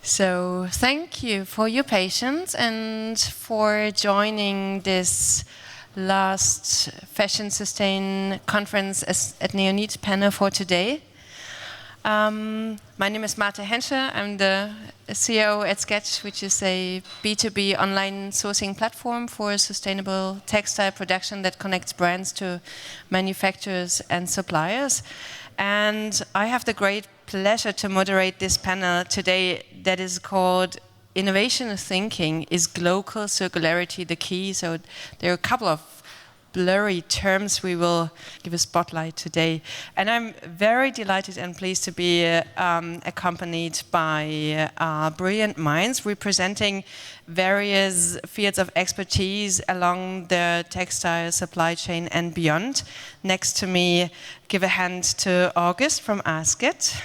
So thank you for your patience and for joining this last Fashion Sustain.Conference at Neonit panel for today. My name is Marte Hentschel. I'm the CEO at Sqetch, which is a B2B online sourcing platform for sustainable textile production that connects brands to manufacturers and suppliers. And I have the great pleasure to moderate this panel today that is called Innovation Thinking, is Global Circularity the Key? So there are a couple of blurry terms we will give a spotlight today. And I'm very delighted and pleased to be accompanied by brilliant minds representing various fields of expertise along the textile supply chain and beyond. Next to me, give a hand to August from Asket.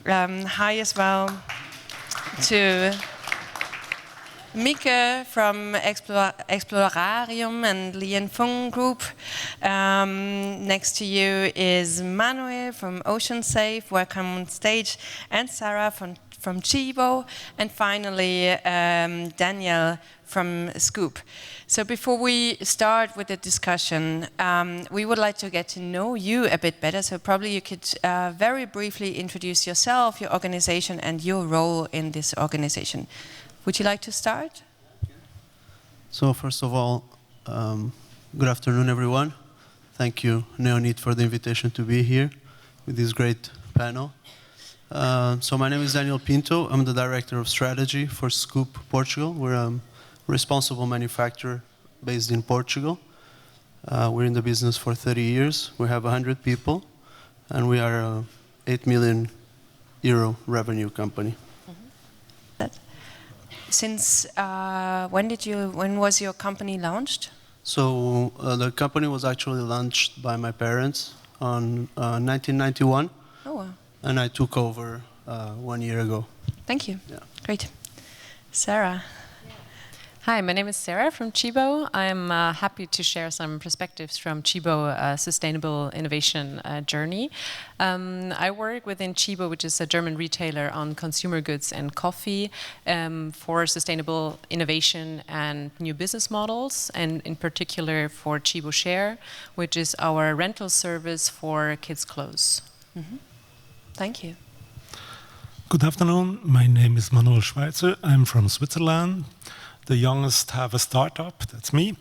Hi as well to Mikkel from Explorium and Fung group. Next to you is Manuel from Oceansafe, welcome on stage, and Sarah from Chivo, and finally Daniel from Scoop. So before we start with the discussion, we would like to get to know you a bit better. So probably you could very briefly introduce yourself, your organization, and your role in this organization. Would you like to start? So first of all, good afternoon, everyone. Thank you, Neonit, for the invitation to be here with this great panel. So my name is Daniel Pinto. I'm the Director of Strategy for Scoop Portugal. We're a responsible manufacturer based in Portugal. We're in the business for 30 years. We have 100 people, and we are a 8 million euro revenue company. Since when was your company launched? So the company was actually launched by my parents on 1991. Oh, wow. And I took over 1 year ago. Thank you. Yeah. Great. Sarah. Hi, my name is Sarah from Chivo. I'm happy to share some perspectives from Chivo sustainable innovation journey. I work within Chivo, which is a German retailer on consumer goods and coffee for sustainable innovation and new business models, and in particular for Chivo Share, which is our rental service for kids' clothes. Mm-hmm. Thank you. Good afternoon. My name is Manuel Schweizer. I'm from Switzerland. The youngest have a startup, that's me.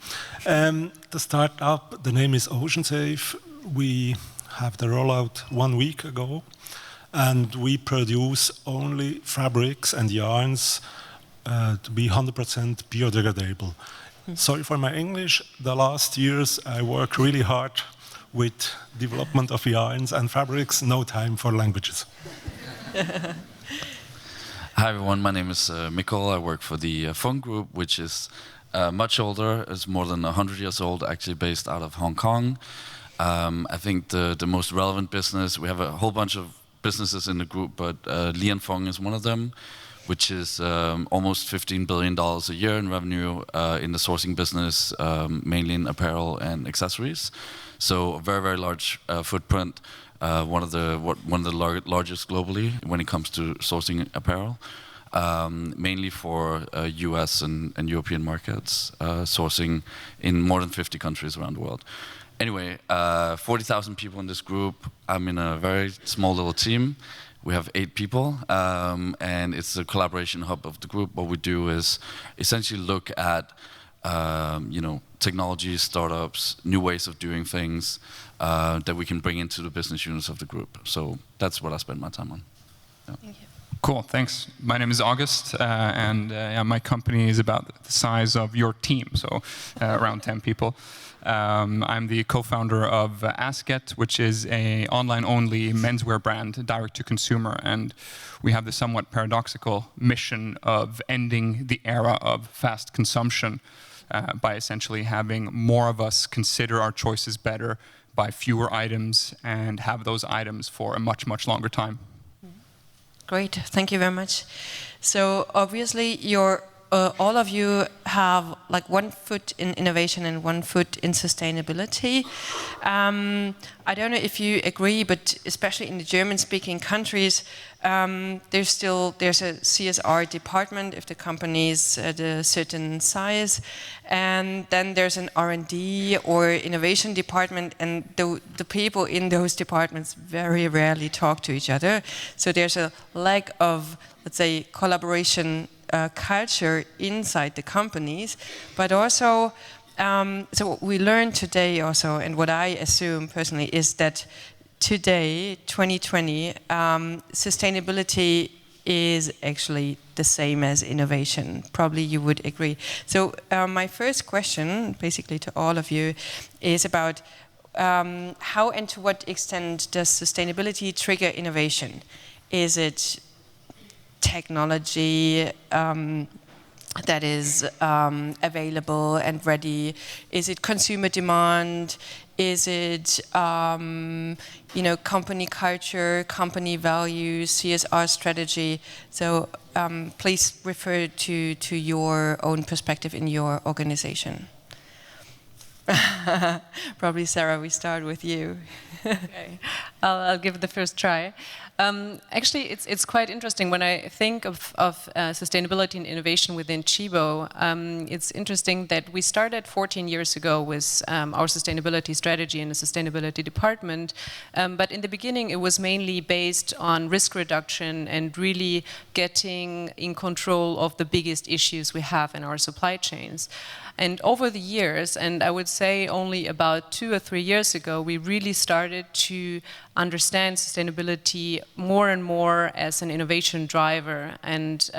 The startup, the name is Oceansafe. We have the rollout 1 week ago, and we produce only fabrics and yarns to be 100% biodegradable. Sorry for my English. The last years I worked really hard with development of yarns and fabrics, no time for languages. Hi everyone, my name is Mikkel. I work for the Fung group, which is much older. It's more than 100 years old, actually based out of Hong Kong. I think the most relevant business, we have a whole bunch of businesses in the group, but Fung is one of them, which is almost $15 billion a year in revenue in the sourcing business, mainly in apparel and accessories. So a very, very large footprint. One of the largest globally when it comes to sourcing apparel, mainly for US and European markets, sourcing in more than 50 countries around the world. Anyway, 40,000 people in this group. I'm in a very small little team. We have 8 people, and it's the collaboration hub of the group. What we do is essentially look at technology, startups, new ways of doing things that we can bring into the business units of the group. So that's what I spend my time on. Yeah. Thank you. Cool, thanks. My name is August, and my company is about the size of your team, so around 10 people. I'm the co-founder of Asket, which is an online-only menswear brand, direct-to-consumer, and we have the somewhat paradoxical mission of ending the era of fast consumption by essentially having more of us consider our choices better, buy fewer items, and have those items for a much, much longer time. Great, thank you very much. So obviously your all of you have like one foot in innovation and one foot in sustainability. I don't know if you agree, but especially in the German-speaking countries, there's a CSR department if the company is at a certain size, and then there's an R&D or innovation department, and the people in those departments very rarely talk to each other. So there's a lack of, let's say, collaboration culture inside the companies, but also, so what we learned today also, and what I assume personally, is that today, 2020, sustainability is actually the same as innovation. Probably you would agree. So my first question, basically to all of you, is about how and to what extent does sustainability trigger innovation? Is it technology that is available and ready? Is it consumer demand? Is it company culture, company values, CSR strategy? So please refer to your own perspective in your organization. Probably Sarah, we start with you. Okay, I'll give it the first try. Actually, it's quite interesting when I think of sustainability and innovation within Chivo. It's interesting that we started 14 years ago with our sustainability strategy in the sustainability department, but in the beginning it was mainly based on risk reduction and really getting in control of the biggest issues we have in our supply chains. And over the years, and I would say only about 2 or 3 years ago, we really started to understand sustainability more and more as an innovation driver, and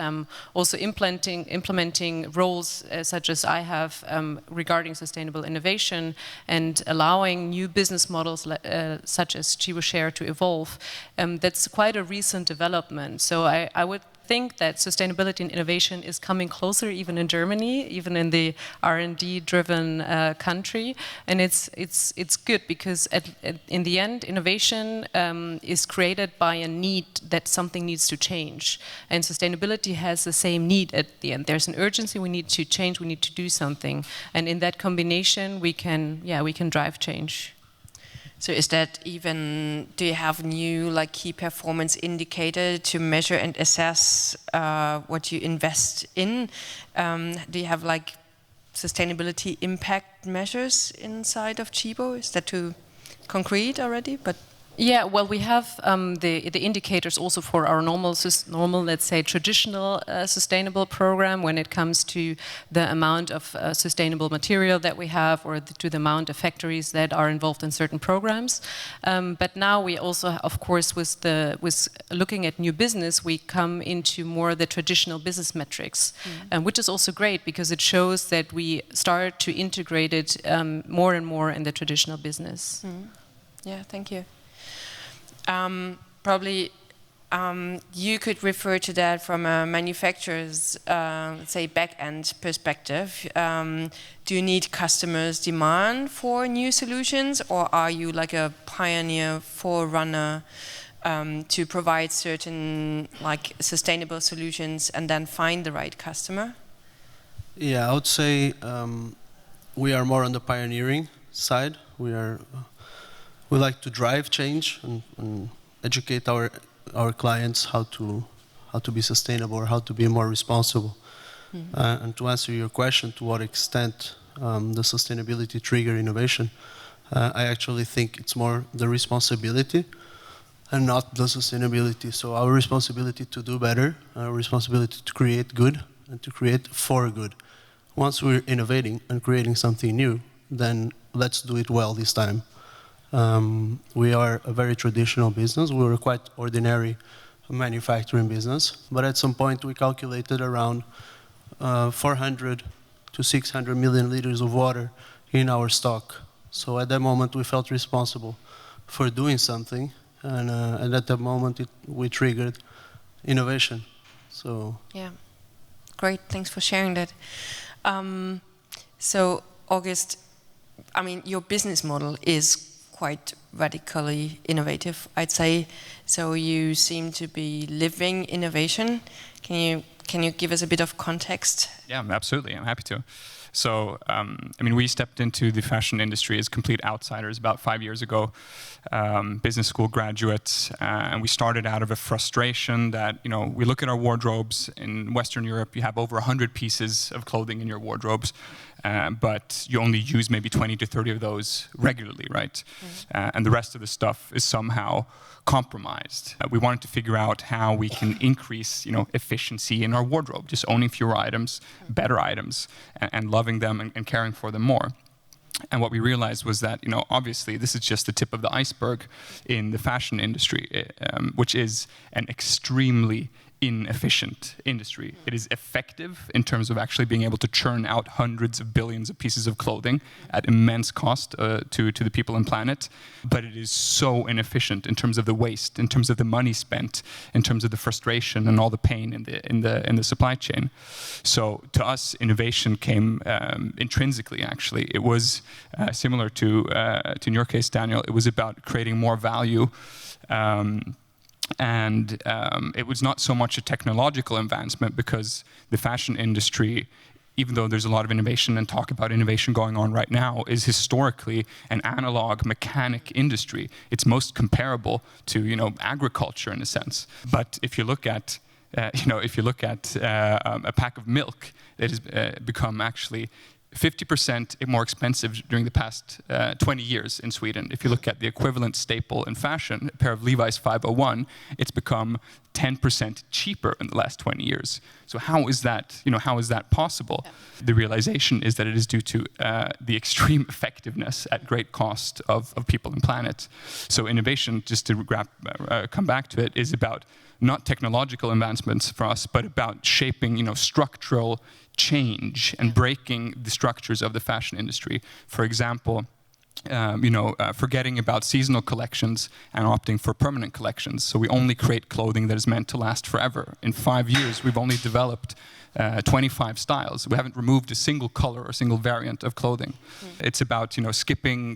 also implementing roles such as I have regarding sustainable innovation and allowing new business models such as Chivo Share to evolve. That's quite a recent development. So I would think that sustainability and innovation is coming closer, even in Germany, even in the R&D-driven country, and it's good because in the end, innovation is created by a need that something needs to change, and sustainability has the same need at the end. There's an urgency. We need to change. We need to do something, and in that combination, we can drive change. So is that even, do you have new like key performance indicator to measure and assess what you invest in? Do you have like sustainability impact measures inside of Chivo? Is that too concrete already? But yeah, well, we have the indicators also for our normal, let's say, traditional sustainable program when it comes to the amount of sustainable material that we have, or to the amount of factories that are involved in certain programs. But now we also, of course, with looking at new business, we come into more the traditional business metrics, which is also great because it shows that we start to integrate it more and more in the traditional business. Yeah, thank you. Probably you could refer to that from a manufacturer's, say, back-end perspective. Do you need customers' demand for new solutions, or are you like a pioneer, forerunner to provide certain like sustainable solutions and then find the right customer? Yeah, I would say we are more on the pioneering side. We like to drive change and educate our clients how to be sustainable or how to be more responsible. And to answer your question, to what extent the sustainability trigger innovation, I actually think it's more the responsibility and not the sustainability. So our responsibility to do better, our responsibility to create good and to create for good. Once we're innovating and creating something new, then let's do it well this time. We are a very traditional business. We were quite ordinary manufacturing business, but at some point we calculated around 400 to 600 million liters of water in our stock. So at that moment we felt responsible for doing something, and at that moment we triggered innovation. So yeah, great. Thanks for sharing that. So August, I mean, your business model is quite radically innovative, I'd say. So you seem to be living innovation. Can you can you give us a bit of context? Yeah, absolutely. I'm happy to. So, I mean, we stepped into the fashion industry as complete outsiders about 5 years ago, business school graduates, and we started out of a frustration that, you know, we look at our wardrobes in Western Europe, you have over 100 pieces of clothing in your wardrobes, but you only use maybe 20 to 30 of those regularly, right? And the rest of the stuff is somehow compromised. We wanted to figure out how we can increase, you know, efficiency in our wardrobe, just owning fewer items, better items, and loving them and caring for them more. And what we realized was that, you know, obviously this is just the tip of the iceberg in the fashion industry, which is an extremely inefficient industry. It is effective in terms of actually being able to churn out hundreds of billions of pieces of clothing at immense cost to the people and planet, but it is so inefficient in terms of the waste, in terms of the money spent, in terms of the frustration and all the pain in the supply chain. So to us, innovation came intrinsically. Actually, it was similar to in your case, Daniel. It was about creating more value. And it was not so much a technological advancement, because the fashion industry, even though there's a lot of innovation and talk about innovation going on right now, is historically an analog mechanic industry. It's most comparable to, you know, agriculture in a sense. But if you look at a pack of milk, it has become actually 50% more expensive during the past 20 years in Sweden. If you look at the equivalent staple in fashion, a pair of Levi's 501, it's become 10% cheaper in the last 20 years. So how is that, you know, how is that possible? Yeah. The realization is that it is due to the extreme effectiveness at great cost of people and planet. So innovation, just to come back to it, is about not technological advancements for us, but about shaping, you know, structural change and breaking the structures of the fashion industry. For example, forgetting about seasonal collections and opting for permanent collections. So we only create clothing that is meant to last forever. In 5 years, we've only developed 25 styles. We haven't removed a single color or a single variant of clothing. It's about, you know,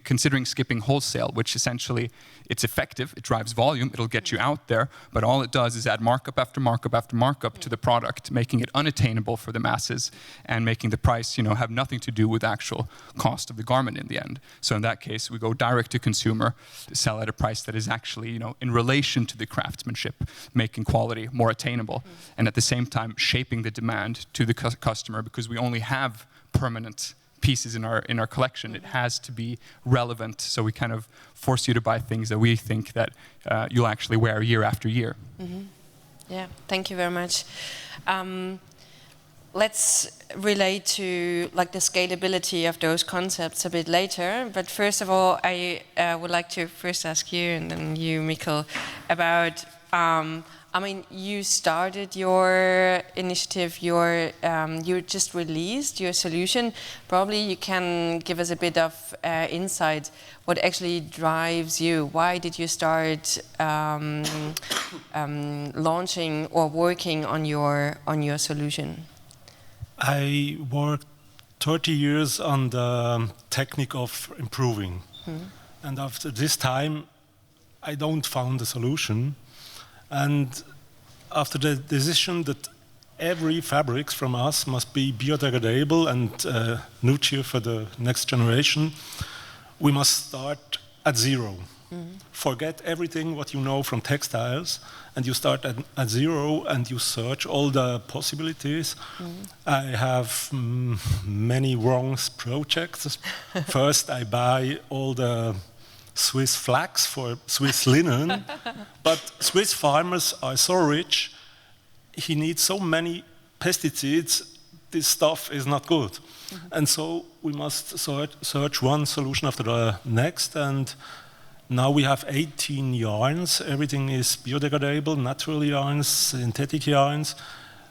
considering skipping wholesale, which essentially, it's effective, it drives volume, it'll get you out there, but all it does is add markup after markup after markup to the product, making it unattainable for the masses and making the price, you know, have nothing to do with actual cost of the garment in the end. So in that case, we go direct to consumer, sell at a price that is actually, you know, in relation to the craftsmanship, making quality more attainable, and at the same time shaping the demand to the customer, because we only have permanent pieces in our collection. It has to be relevant, so we kind of force you to buy things that we think that you'll actually wear year after year. Yeah, thank you very much. Let's relate to like the scalability of those concepts a bit later. But first of all, I would like to first ask you, and then you, Mikkel, about I mean, you started your initiative, you just released your solution. Probably you can give us a bit of insight what actually drives you. Why did you start launching or working on your solution? I worked 30 years on the technique of improving. And after this time, I don't found a solution. And after the decision that every fabric from us must be biodegradable and nutrient for the next generation, we must start at zero. Forget everything what you know from textiles, and you start at zero and you search all the possibilities. I have many wrong projects. First, I buy all the Swiss flax for Swiss linen, but Swiss farmers are so rich, he needs so many pesticides, this stuff is not good. And so we must search one solution after the next, and now we have 18 yarns. Everything is biodegradable, natural yarns, synthetic yarns,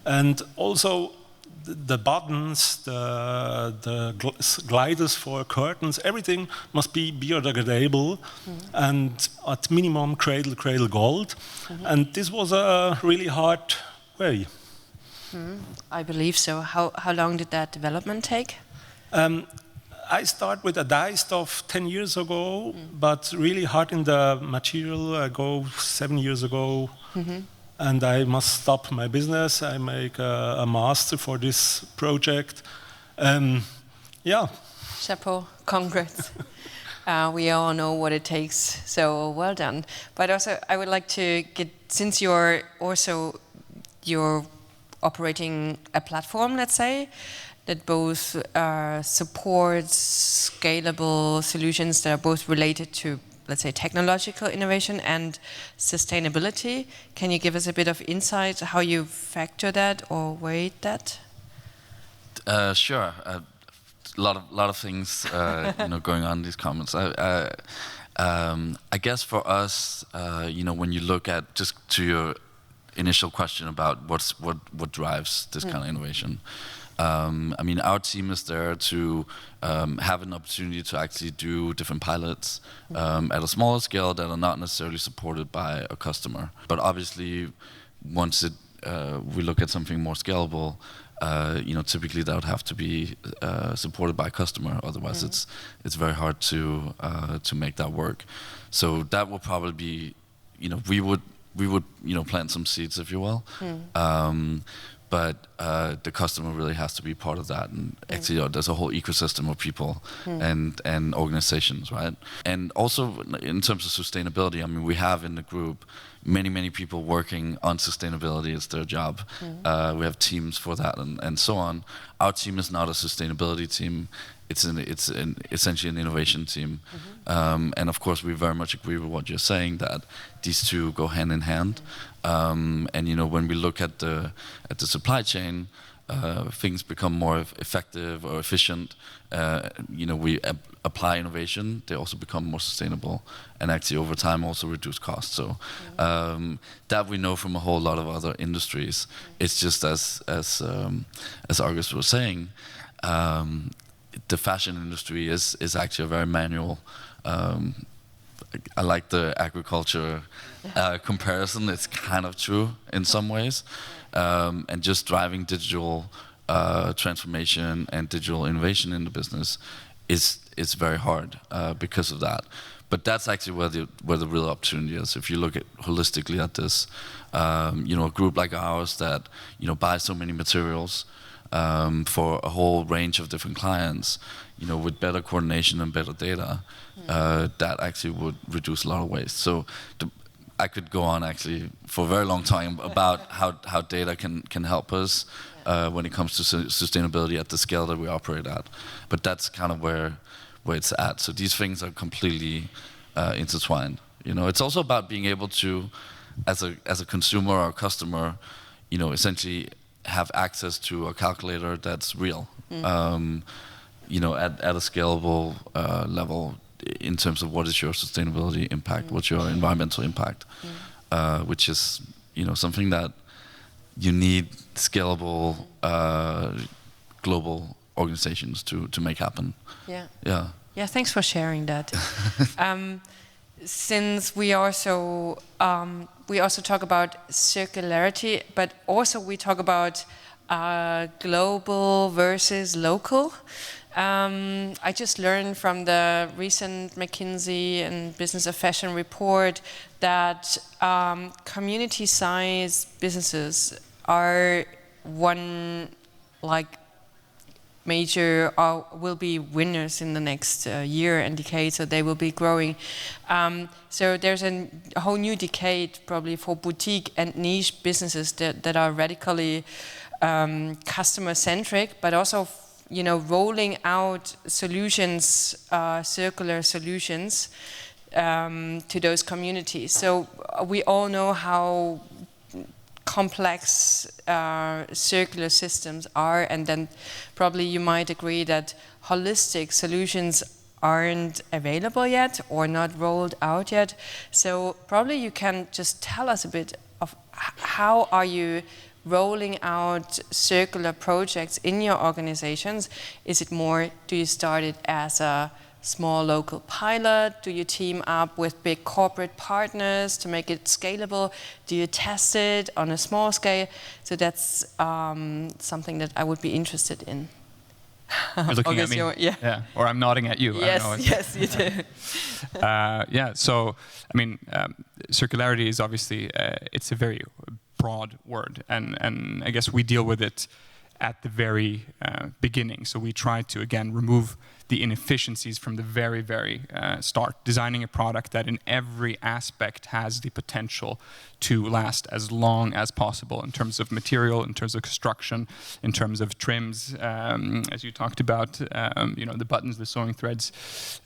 and also the buttons, the gliders for curtains, everything must be biodegradable and at minimum cradle gold. And this was a really hard way. I believe so. How long did that development take? I started with a dye stuff 10 years ago, but really hard in the material I go 7 years ago. and I must stop my business. I make a master for this project. Yeah. Chapeau, congrats. We all know what it takes, so well done. But also, I would like to get, since you're operating a platform, let's say, that both supports scalable solutions that are both related to, let's say, technological innovation and sustainability. Can you give us a bit of insight how you factor that or weigh that? Sure. A lot of things going on in these comments. I guess for us, when you look at, just to your initial question about what drives this kind of innovation. I mean, our team is there to have an opportunity to actually do different pilots at a smaller scale that are not necessarily supported by a customer. But obviously, once we look at something more scalable, typically that would have to be supported by a customer. Otherwise, it's very hard to make that work. So that will probably be, we would plant some seeds, if you will. But the customer really has to be part of that, and actually there's a whole ecosystem of people and organizations, right? And also in terms of sustainability, I mean, we have in the group many people working on sustainability. It's their job. We have teams for that and so on. Our team is not a sustainability team. It's essentially an innovation team. And of course, we very much agree with what you're saying, that these two go hand in hand. And when we look at the supply chain, things become more effective or efficient. We apply innovation; they also become more sustainable, and actually over time also reduce costs. So that we know from a whole lot of other industries. It's just as August was saying. The fashion industry is actually a very manual. I like the agriculture comparison. It's kind of true in some ways, and just driving digital transformation and digital innovation in the business is very hard because of that. But that's actually where the real opportunity is. If you look at holistically at this, a group like ours that buys so many materials. For a whole range of different clients, with better coordination and better data, that actually would reduce a lot of waste. So I could go on actually for a very long time about how data can help us when it comes to sustainability at the scale that we operate at. But that's kind of where it's at. So these things are completely intertwined. It's also about being able to, as a consumer or a customer, essentially have access to a calculator that's real, at a scalable level in terms of what is your sustainability impact, what's your environmental impact, which is something that you need scalable global organizations to make happen. Yeah, thanks for sharing that. Since we also talk about circularity, but also we talk about global versus local. I just learned from the recent McKinsey and Business of Fashion report that community-sized businesses are one major will be winners in the next year and decade, so they will be growing. So there's a whole new decade probably for boutique and niche businesses that are radically customer-centric, but also rolling out solutions, circular solutions to those communities. So we all know how complex circular systems are, and then probably you might agree that holistic solutions aren't available yet or not rolled out yet. So probably you can just tell us a bit of how are you rolling out circular projects in your organizations? Is it more, do you start it as a small local pilot? Do you team up with big corporate partners to make it scalable? Do you test it on a small scale? So that's something that I would be interested in. You're looking at me? Yeah, or I'm nodding at you. Yes, I don't know. Yes, you do. So I mean, circularity is obviously it's a very broad word, and I guess we deal with it at the very beginning. So we try to, again, remove the inefficiencies from the very, very start, designing a product that in every aspect has the potential to last as long as possible in terms of material, in terms of construction, in terms of trims, as you talked about, the buttons, the sewing threads,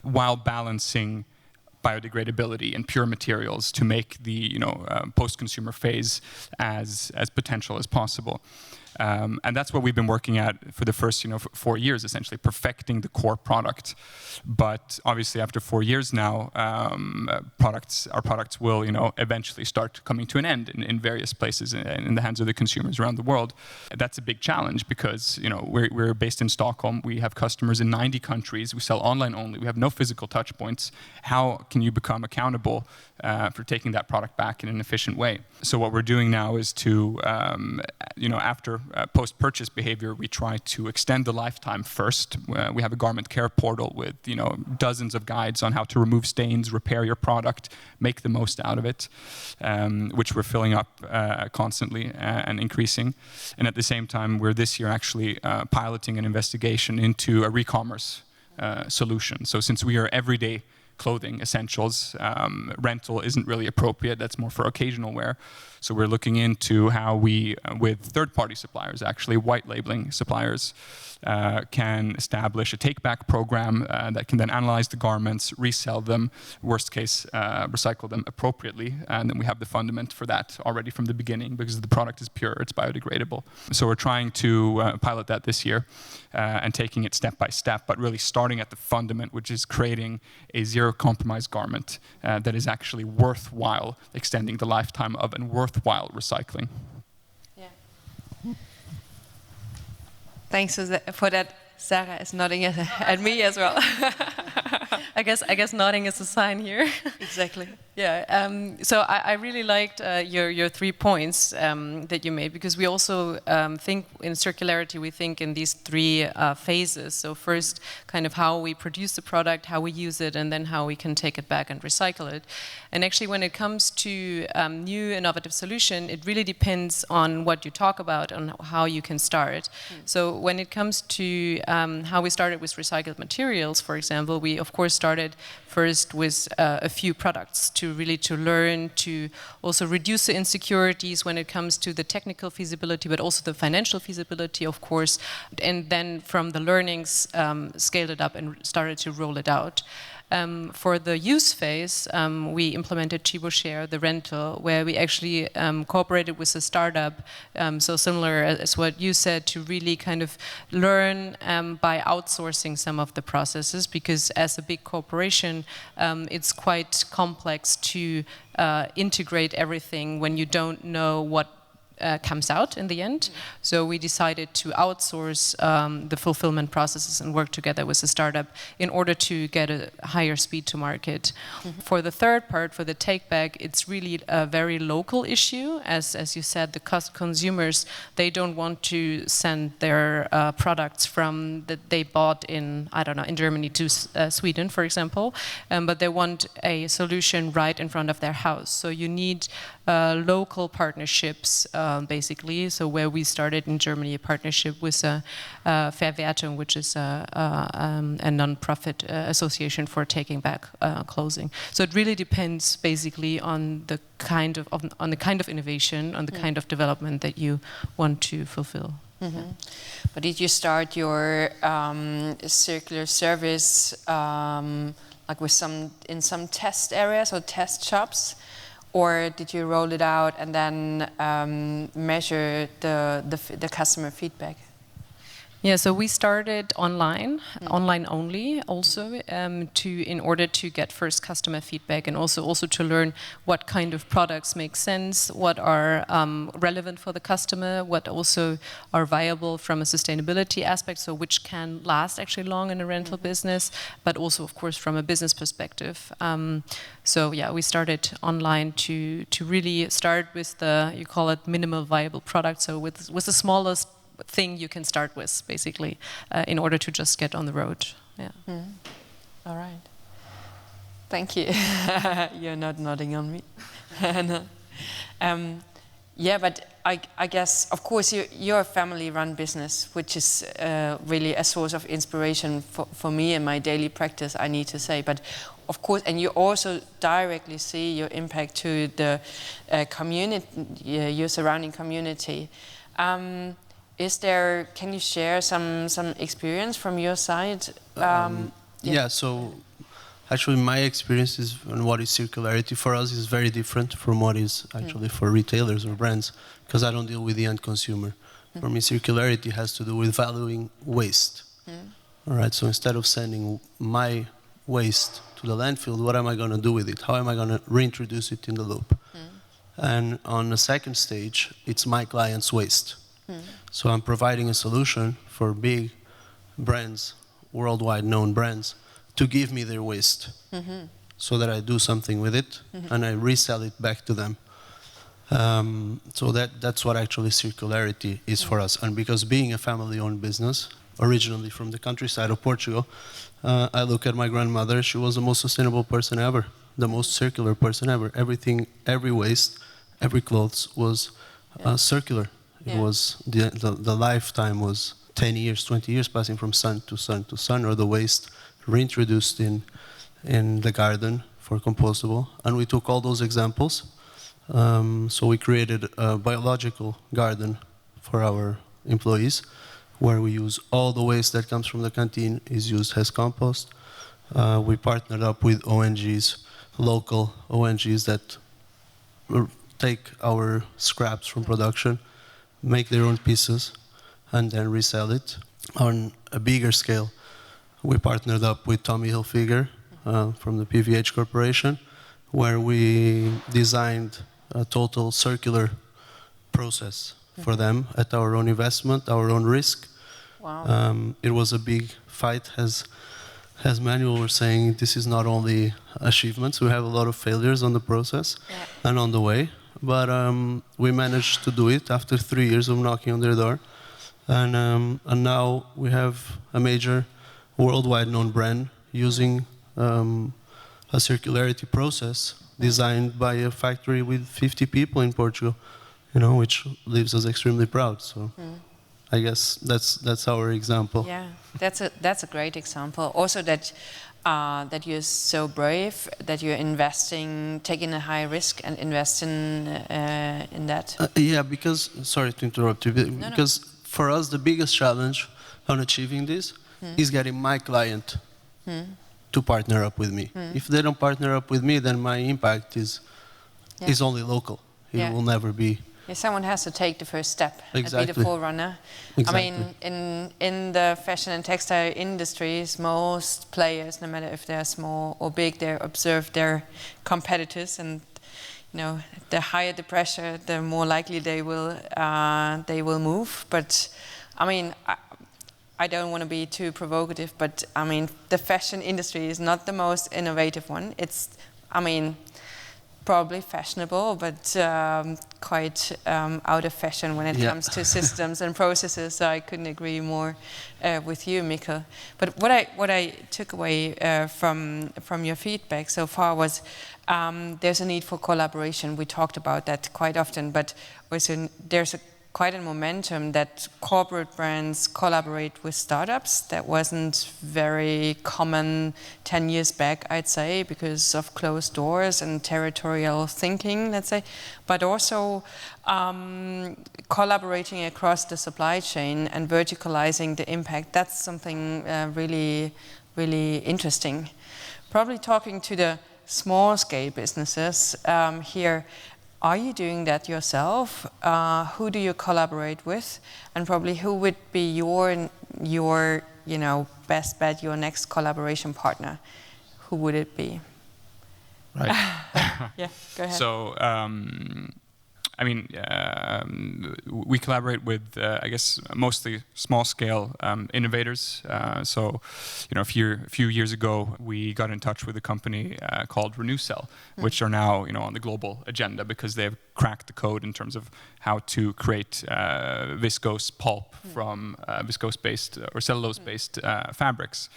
while balancing biodegradability and pure materials to make the post-consumer phase as potential as possible. And that's what we've been working at for the first 4 years, essentially perfecting the core product. But obviously, after 4 years now, our products will eventually start coming to an end in various places in the hands of the consumers around the world. That's a big challenge because we're based in Stockholm. We have customers in 90 countries. We sell online only. We have no physical touch points. How can you become accountable for taking that product back in an efficient way? So what we're doing now is to, after post-purchase behavior, we try to extend the lifetime first. We have a garment care portal with dozens of guides on how to remove stains, repair your product, make the most out of it, which we're filling up constantly and increasing. And at the same time, we're this year actually piloting an investigation into a re-commerce solution. So since we are everyday clothing essentials, rental isn't really appropriate. That's more for occasional wear. So we're looking into how we, with third-party suppliers, actually white labeling suppliers, can establish a take-back program that can then analyze the garments, resell them, worst case, recycle them appropriately. And then we have the fundament for that already from the beginning because the product is pure, it's biodegradable. So we're trying to pilot that this year and taking it step by step, but really starting at the fundament, which is creating a zero-compromise garment that is actually worthwhile extending the lifetime of and worthwhile recycling. Thanks for that. Sarah is nodding at me as well. I guess nodding is a sign here. Exactly. Yeah. So I really liked your 3 points that you made, because we also think in circularity, we think in these 3 phases. So first, kind of how we produce the product, how we use it, and then how we can take it back and recycle it. And actually, when it comes to new innovative solution, it really depends on what you talk about and how you can start. So when it comes to how we started with recycled materials, for example, we of course started first with a few products to learn to also reduce the insecurities when it comes to the technical feasibility, but also the financial feasibility, of course. And then from the learnings, scaled it up and started to roll it out. For the use phase, we implemented Chivo Share, the rental, where we actually cooperated with a startup, so similar as what you said, to really kind of learn by outsourcing some of the processes, because as a big corporation, it's quite complex to integrate everything when you don't know what comes out in the end. So we decided to outsource the fulfillment processes and work together with a startup in order to get a higher speed to market. For the third part, for the take back, it's really a very local issue. As you said, the consumers, they don't want to send their products from that they bought in, I don't know, in Germany to Sweden, for example, but they want a solution right in front of their house. So you need local partnerships, basically. So where we started in Germany, a partnership with Verwertung, which is a non-profit association for taking back clothing. So it really depends, basically, on the kind of innovation, on the kind of development that you want to fulfill. But did you start your circular service like in some test areas or test shops? Or did you roll it out and then measure the customer feedback? Yeah, so we started online only, also in order to get first customer feedback, and also to learn what kind of products make sense, what are relevant for the customer, what also are viable from a sustainability aspect, so which can last actually long in a rental business, but also of course from a business perspective. So yeah, we started online to really start with you call it minimal viable product, so with the smallest thing you can start with, basically, in order to just get on the road. Yeah. All right. Thank you. You're not nodding on me. Yeah, but I guess, of course, you're a family-run business, which is really a source of inspiration for me in my daily practice, I need to say. But of course, and you also directly see your impact to the community, your surrounding community. Can you share some experience from your side? Yeah, so actually my experience is on what is circularity for us is very different from what is actually for retailers or brands, because I don't deal with the end consumer. For me, circularity has to do with valuing waste. All right, so instead of sending my waste to the landfill, what am I going to do with it? How am I going to reintroduce it in the loop? And on the second stage, it's my client's waste. So I'm providing a solution for big brands, worldwide known brands, to give me their waste so that I do something with it and I resell it back to them. So that's what actually circularity is for us. And because being a family-owned business, originally from the countryside of Portugal, I look at my grandmother, she was the most sustainable person ever, the most circular person ever. Everything, every waste, every clothes was circular. It was, the lifetime was 10 years, 20 years, passing from sun to sun to sun, or the waste reintroduced in the garden for compostable. And we took all those examples. So we created a biological garden for our employees, where we use all the waste that comes from the canteen is used as compost. We partnered up with ONGs, local ONGs that take our scraps from production, make their own pieces, and then resell it. On a bigger scale, we partnered up with Tommy Hilfiger from the PVH Corporation, where we designed a total circular process for them at our own investment, our own risk. Wow. It was a big fight, as Manuel was saying. This is not only achievements, we have a lot of failures on the process and on the way, but we managed to do it after 3 years of knocking on their door. And now we have a major worldwide known brand using a circularity process designed by a factory with 50 people in Portugal, which leaves us extremely proud. So I guess that's our example. Yeah, that's a great example. Also that you're so brave, that you're investing, taking a high risk and investing in that. Yeah, because, sorry to interrupt you, because for us the biggest challenge on achieving this is getting my client to partner up with me. If they don't partner up with me, then my impact is only local. It will never be. Yeah, someone has to take the first step and be the forerunner. Exactly. I mean, in the fashion and textile industries, most players, no matter if they're small or big, they observe their competitors, and the higher the pressure, the more likely they will move. But I mean, I don't want to be too provocative, but I mean, the fashion industry is not the most innovative one. It's, I mean, probably fashionable, but quite out of fashion when it comes to systems and processes. So I couldn't agree more with you, Mikkel. But what I took away from your feedback so far was there's a need for collaboration. We talked about that quite often, but also there's quite a momentum that corporate brands collaborate with startups. That wasn't very common 10 years back, I'd say, because of closed doors and territorial thinking, let's say. But also collaborating across the supply chain and verticalizing the impact. That's something really, really interesting. Probably talking to the small scale businesses here, are you doing that yourself? Who do you collaborate with? And probably who would be your best bet, your next collaboration partner? Who would it be? Right. Yeah, go ahead. So, I mean, we collaborate with, I guess, mostly small-scale innovators. So, a few years ago, we got in touch with a company called RenewCell, which are now, on the global agenda because they've cracked the code in terms of how to create viscose pulp from viscose-based or cellulose-based fabrics.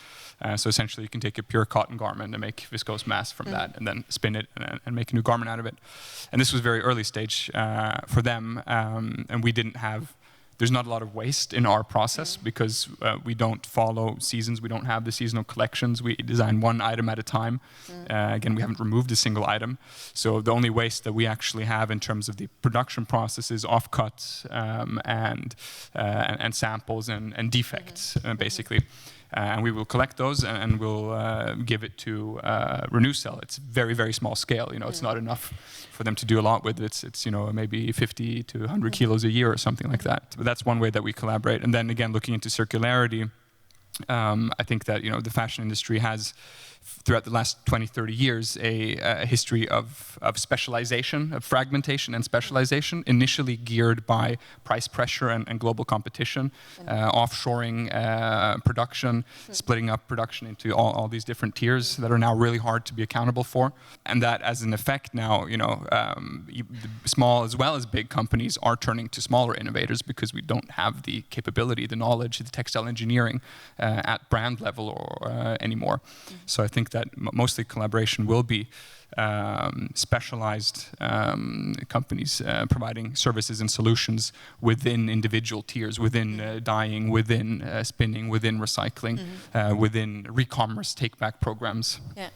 So essentially, you can take a pure cotton garment and make viscose mass from that, and then spin it and make a new garment out of it. And this was very early stage. for them, and we didn't have. There's not a lot of waste in our process because we don't follow seasons. We don't have the seasonal collections. We design one item at a time. Again, we haven't removed a single item. So the only waste that we actually have in terms of the production process is offcuts and samples and defects, basically. And we will collect those and we'll give it to RenewCell. It's very, very small scale. It's not enough for them to do a lot with. It's maybe 50 to 100 kilos a year or something like that. But that's one way that we collaborate. And then again, looking into circularity, I think that the fashion industry has, throughout the last 20, 30 years, a history of specialization, of fragmentation and specialization, initially geared by price pressure and global competition, offshoring production, splitting up production into all these different tiers that are now really hard to be accountable for. And that, as an effect now, small as well as big companies are turning to smaller innovators because we don't have the capability, the knowledge, the textile engineering at brand level or anymore. So I think that mostly collaboration will be specialized companies providing services and solutions within individual tiers, within dyeing, within spinning, within recycling, within re-commerce take-back programs. Yeah,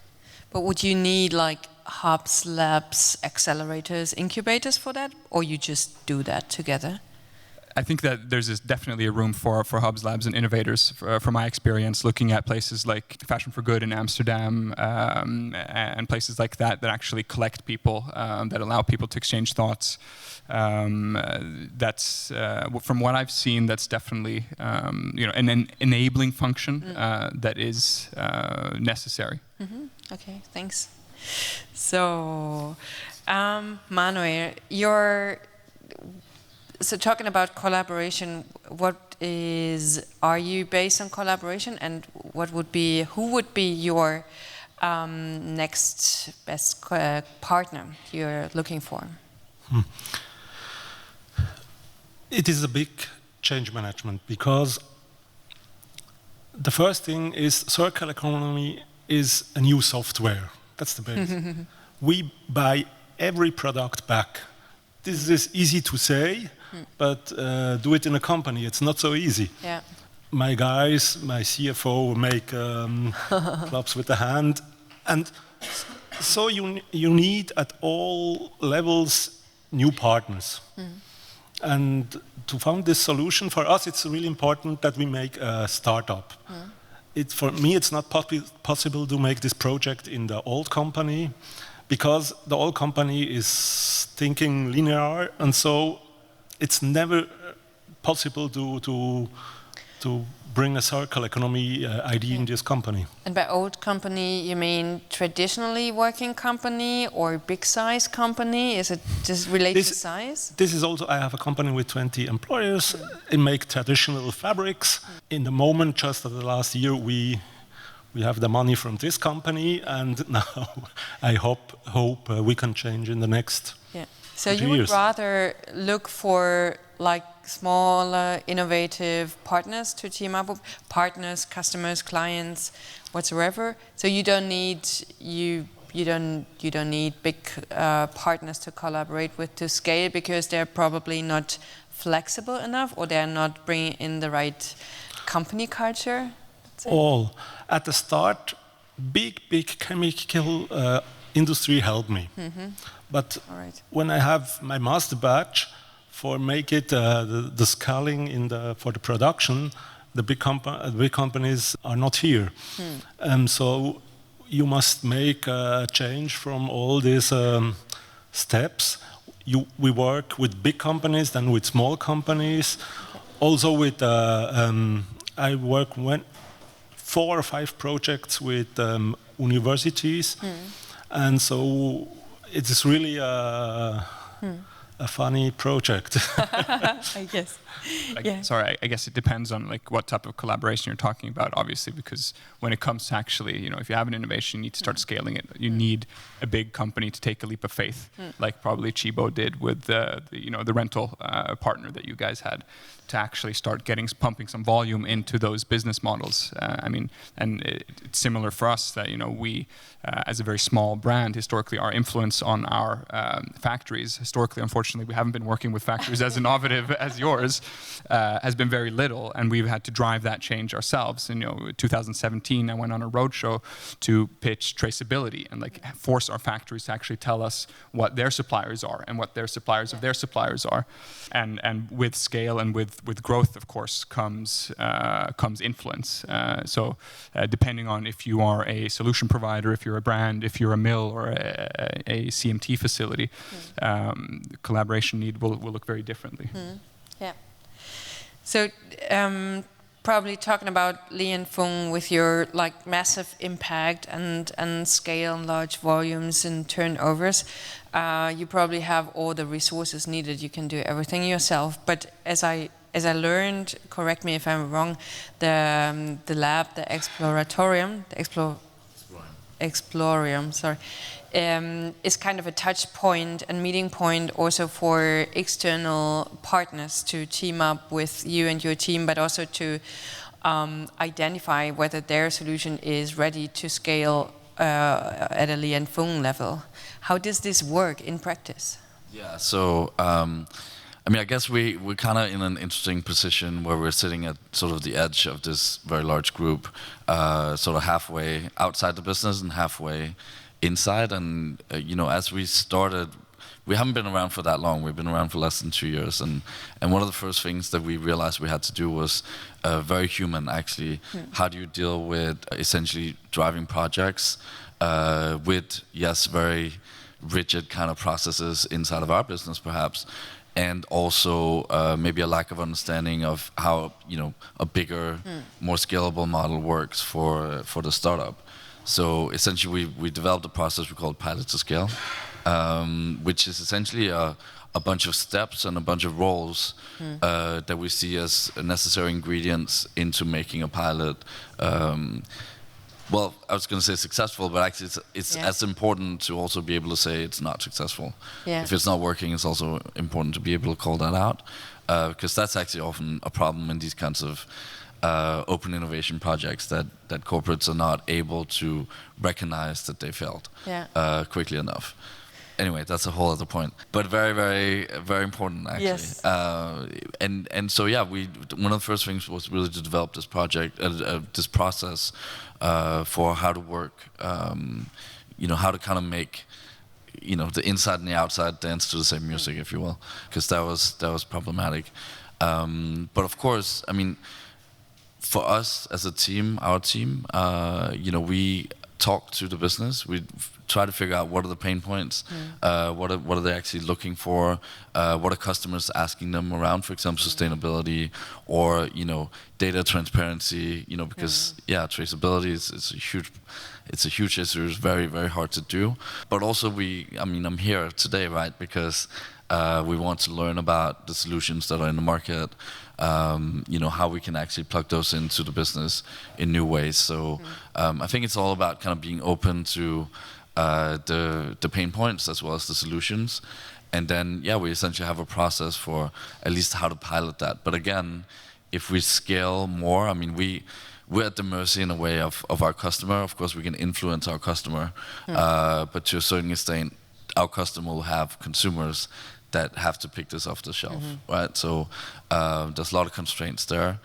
but would you need like hubs, labs, accelerators, incubators for that, or you just do that together? I think that there's definitely a room for hubs, labs, and innovators. From my experience, looking at places like Fashion for Good in Amsterdam and places like that actually collect people, that allow people to exchange thoughts. That's from what I've seen. That's definitely an enabling function that is necessary. Okay, thanks. So, Manuel, So talking about collaboration, are you based on collaboration, and who would be your next best partner you're looking for? It is a big change management because the first thing is circular economy is a new software. That's the base. We buy every product back. This is easy to say, but do it in a company. It's not so easy. Yeah. My guys, my CFO make claps with the hand. And so you need at all levels new partners. And to find this solution, for us, it's really important that we make a startup. For me, it's not possible to make this project in the old company because the old company is thinking linear, and so it's never possible to bring a circular economy idea in this company. And by old company, you mean traditionally working company or big size company? Is it just related to size? This is also, I have a company with 20 employees. I make traditional fabrics. In the moment, just the last year, we have the money from this company, and now I hope we can change in the next So you would rather look for like small, innovative partners to team up with, partners, customers, clients, whatsoever. So you don't need big partners to collaborate with to scale because they're probably not flexible enough, or they're not bringing in the right company culture. All at the start, big chemical industry helped me. But when I have my master batch for make it the scaling for the production, the big companies are not here. So you must make a change from all these steps. We work with big companies, then with small companies. Also with I work 4 or 5 projects with universities, and so it is really a funny project. I guess. Sorry, I guess it depends on like what type of collaboration you're talking about, obviously, because when it comes to actually, if you have an innovation, you need to start scaling it. You need a big company to take a leap of faith, like probably Tchibo did with the rental partner that you guys had, to actually start pumping some volume into those business models. And it's similar for us that we, as a very small brand, historically our influence on our factories, historically, unfortunately, we haven't been working with factories as innovative as yours, has been very little, and we've had to drive that change ourselves. And 2017, I went on a roadshow to pitch traceability and force our factories to actually tell us what their suppliers are and what their suppliers of their suppliers are. And with scale and with growth, of course, comes influence. So depending on if you are a solution provider, if you're a brand, if you're a mill or a CMT facility, collaboration need will look very differently. Yeah. So probably talking about Li and Fung with your massive impact and scale and large volumes and turnovers, you probably have all the resources needed. You can do everything yourself. But as I learned, correct me if I'm wrong, the lab, the Explorium, sorry, is kind of a touch point and meeting point also for external partners to team up with you and your team, but also to identify whether their solution is ready to scale at a Li and Fung level. How does this work in practice? Yeah, so I guess we're kind of in an interesting position where we're sitting at sort of the edge of this very large group, sort of halfway outside the business and halfway inside. And as we started, we haven't been around for that long. We've been around for less than 2 years, and one of the first things that we realized we had to do was very human, actually. How do you deal with essentially driving projects with, yes, very rigid kind of processes inside of our business, perhaps, and also maybe a lack of understanding of how a bigger, more scalable model works for the startup. So essentially, we developed a process we call pilot to scale, which is essentially a bunch of steps and a bunch of roles that we see as necessary ingredients into making a pilot. Well, I was going to say successful, but actually it's as important to also be able to say it's not successful. Yeah. If it's not working, it's also important to be able to call that out, because that's actually often a problem in these kinds of open innovation projects, that corporates are not able to recognize that they failed quickly enough. Anyway, that's a whole other point, but very, very, very important, actually. Yes. And so one of the first things was really to develop this project, this process for how to work, how to kind of make, the inside and the outside dance to the same music, if you will, because that was problematic. But of course, for us as a team, our team, we talk to the business. We try to figure out what are the pain points, what are they actually looking for, what are customers asking them around, for example, sustainability or data transparency. Because traceability is a huge issue. It's very, very hard to do. But also I'm here today, right? Because we want to learn about the solutions that are in the market. How we can actually plug those into the business in new ways. So I think it's all about kind of being open to the pain points as well as the solutions. And then, we essentially have a process for at least how to pilot that. But again, if we scale more, we're at the mercy in a way of our customer. Of course, we can influence our customer, but to a certain extent, our customer will have consumers that have to pick this off the shelf, right? So there's a lot of constraints there.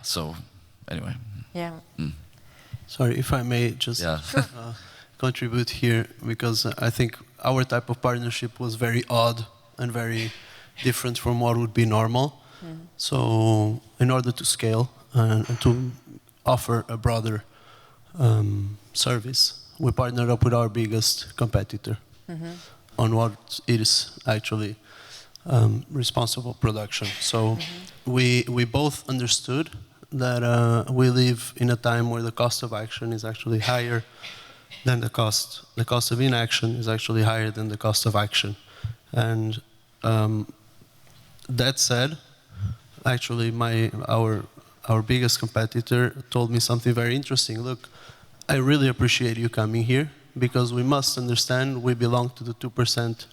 So anyway. Yeah. Sorry, if I may just contribute here, because I think our type of partnership was very odd and very different from what would be normal. So in order to scale and to offer a broader service, we partnered up with our biggest competitor on what is actually responsible production. So we both understood that we live in a time where the cost of action is actually higher than the cost of inaction is actually higher than the cost of action. And that said, actually, our biggest competitor told me something very interesting. Look, I really appreciate you coming here, because we must understand we belong to the 2%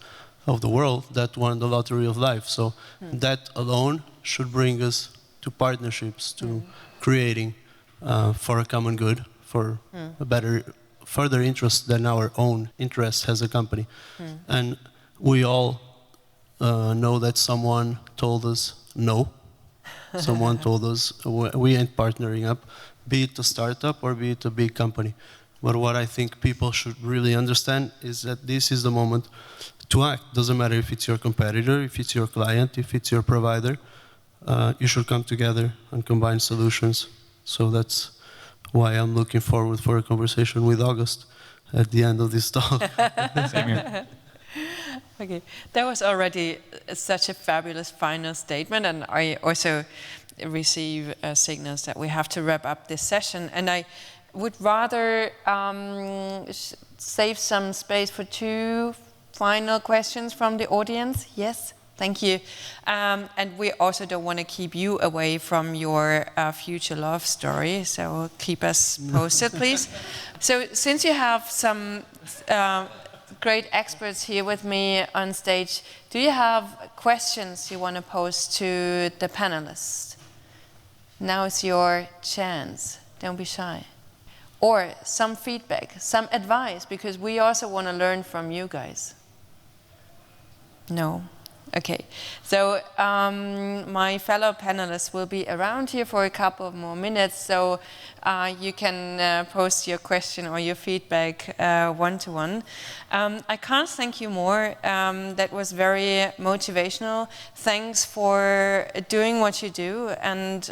of the world that won the lottery of life. So that alone should bring us to partnerships, to creating for a common good, for a better, further interest than our own interest as a company. And we all know that someone told us no. Someone told us we ain't partnering up, be it a startup or be it a big company. But what I think people should really understand is that this is the moment to act. Doesn't matter if it's your competitor, if it's your client, if it's your provider. You should come together and combine solutions. So that's why I'm looking forward for a conversation with August at the end of this talk. Same here. Okay, that was already such a fabulous final statement, and I also receive signals that we have to wrap up this session. And I would rather save some space for 2 final questions from the audience. Yes, thank you. And we also don't want to keep you away from your future love story, so keep us posted, please. So since you have some great experts here with me on stage, do you have questions you want to pose to the panelists? Now is your chance. Don't be shy. Or some feedback, some advice, because we also want to learn from you guys. No? Okay. So my fellow panelists will be around here for a couple of more minutes, so you can post your question or your feedback one-to-one. I can't thank you more. That was very motivational. Thanks for doing what you do, and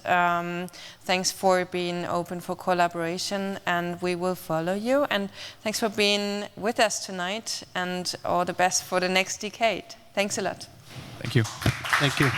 thanks for being open for collaboration, and we will follow you. And thanks for being with us tonight, and all the best for the next decade. Thanks a lot. Thank you. Thank you.